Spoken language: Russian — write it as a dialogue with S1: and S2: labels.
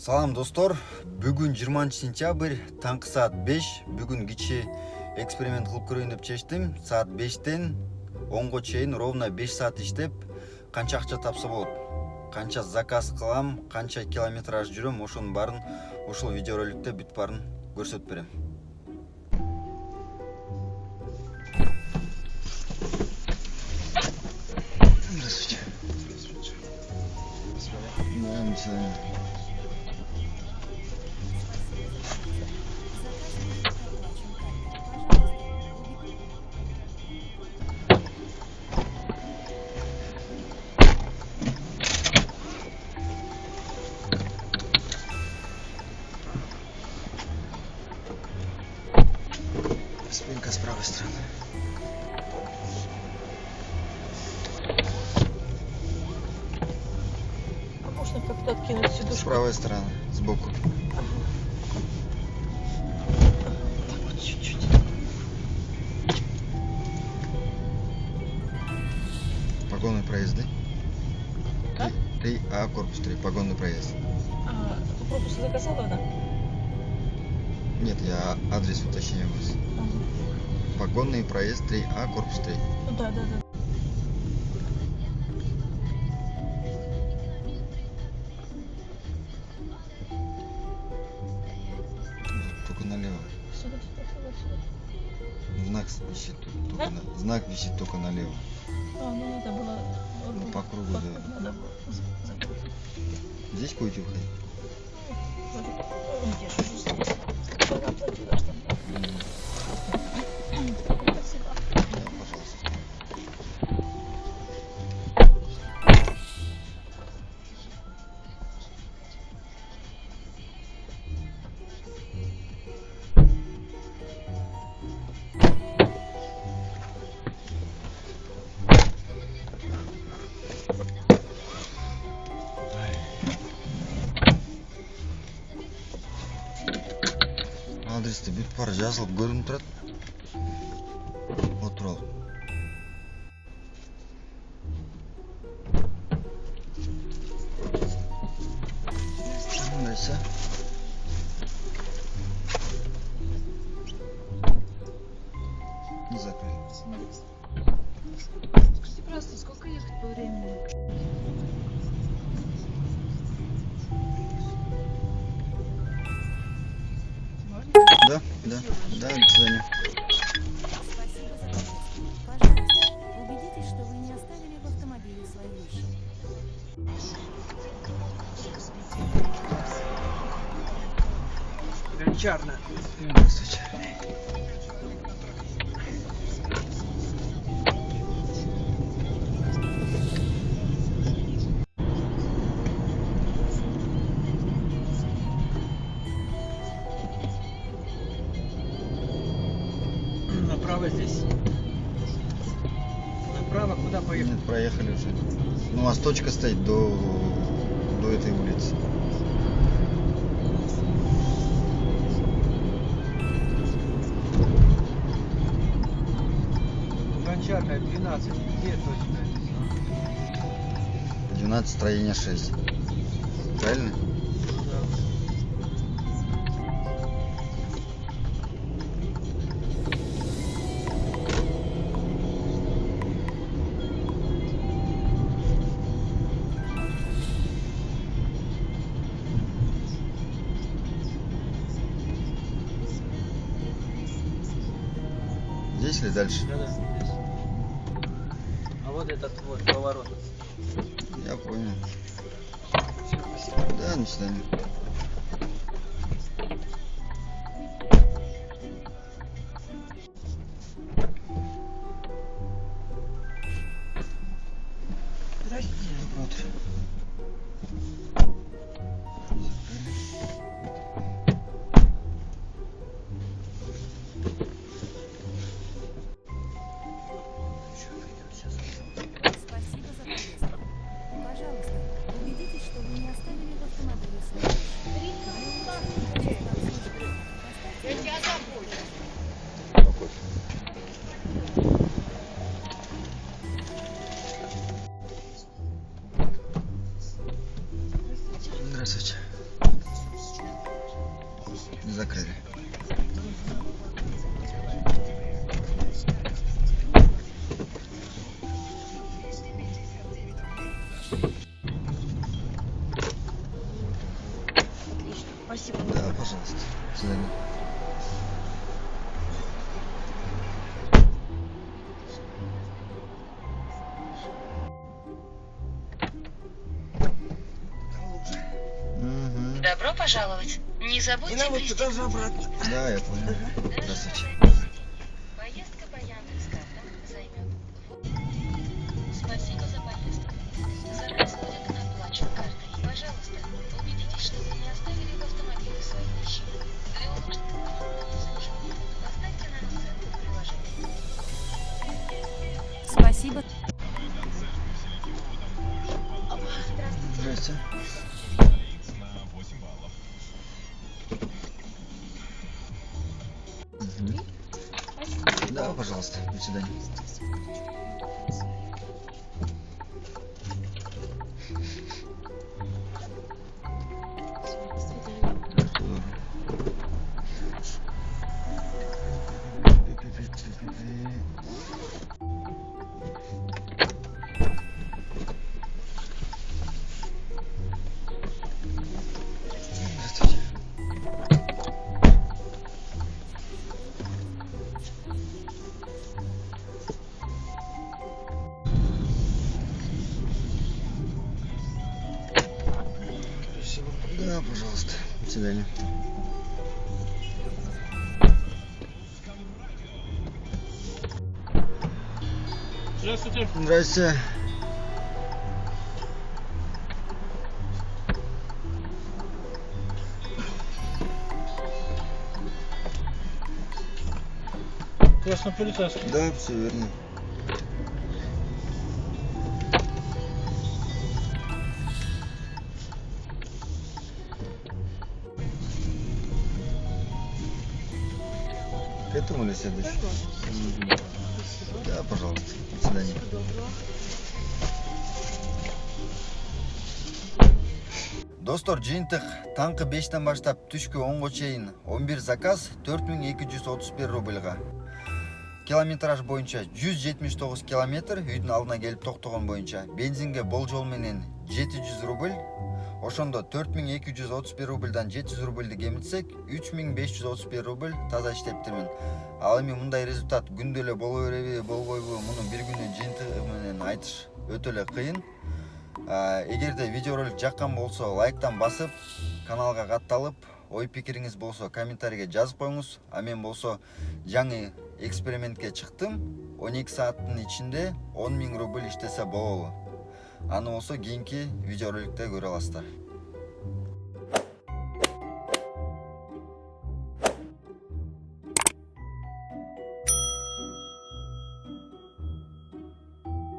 S1: Салам достор, бүгүн 20 сентябрь, таңкы саат 5. Бүгүн кичи эксперимент кылып көрөйүн деп чечтим. Саат 5-тен 10-го чейин ровно 5 саат иштеп, канча акча тапса болот, канча заказ кылам, канча километраж жүрөм, ошонун баарын ушул видеороликте бүт баарын көрсөтүп берем.
S2: Здравствуйте. Здравствуйте. Спинка с правой стороны.
S3: Можно как-то откинуть сидушку?
S2: С правой стороны, сбоку.
S3: Так вот чуть-чуть.
S2: Погонный проезд, да?
S3: А?
S2: 3А, корпус 3, погонный проезд.
S3: Ты пропуск заказала, да?
S2: Нет, я адрес уточняю вас.
S3: Ага.
S2: Погонный проезд 3А, корпус 3.
S3: Ну да.
S2: Только налево.
S3: Сюда.
S2: Знак висит только знак висит только налево.
S3: Ну надо было...
S2: Ну, по кругу, да.
S3: Надо было забыть.
S2: Здесь будете уходить?
S3: Держу здесь. Пока оплатила, что ли? Спасибо.
S2: Да, пожалуйста. Адресті бүт бар жазылып көрініп тұрады. Вот туралы. Нравится? Не закрыли.
S3: Скажите, пожалуйста, сколько ехать по времени?
S2: Да, до свидания.
S4: Спасибо за поездку. Пожалуйста, убедитесь, что вы не оставили в автомобиле свои вещи.
S5: Гончарная.
S2: Здравствуйте.
S5: Направо здесь. Направо куда поехать?
S2: Нет, проехали уже. Ну, у вас точка стоит до этой улицы.
S5: Гончарная 12. Где точка?
S2: 12, строение 6. Правильно?
S5: Да.
S2: Здесь или дальше?
S5: Да, здесь. А вот этот вот поворот.
S2: Я понял.
S5: Все, спасибо.
S2: Да, до свидания.
S5: Здрасте.
S2: Вот.
S4: Спасибо за поездку. Пожалуйста, убедитесь, что вы не оставили в автомобиле свои вещи.
S2: Закрыли.
S3: Отлично. Спасибо.
S2: Да, пожалуйста. До свидания. Мгм.
S6: Добро пожаловать. Не забудьте прийти.
S2: Да, я понял. Здравствуйте.
S6: Поездка по Яндекс.Картам займет. Спасибо за поездку. Заказ будет оплачен картой. Пожалуйста, убедитесь, что вы не оставили в автомобиле свои вещи. Для улучшения обслуживания поставьте нам оценку в приложении.
S4: Спасибо.
S2: Здрасте. Мгм. Да, пожалуйста. До свидания. Что? Здравствуйте. Спасибо. Да, пожалуйста. До свидания.
S5: Здравствуйте.
S2: Здрасте.
S5: Краснополитарский.
S2: Да, все верно. К этому или следующий? Мгм. Да, пожалуйста. До свидания.
S1: Достор, жыйынтык таңкы 5тен баштап түшкү 10го чейин 11 заказ 4231 рубльга. Километраж боюнча 179 километр, үйдүн алдына келип токтогон боюнча. Бензинге болжол менен 700 рубль. Ошондо 4231 рубльдан 700 рубльди кемитсек, 3531 рубль таза иштептирмин. Ал эми мындай результат күндө эле боло береби, болбойбу, муну бир күндүн жыйынтыгы менен айтыш өтө эле кыйын. Эгерде видеоролик жаккан болсо, лайктан басып, каналга катталып, ой пикириңиз болсо комментарийге жазып коюңуз. А мен болсо жаңы экспериментке чыктым. 12 сааттын ичинде 10 000 рубль иштесе болобу. Аны болсо кийинки видеороликте көрө аласыздар.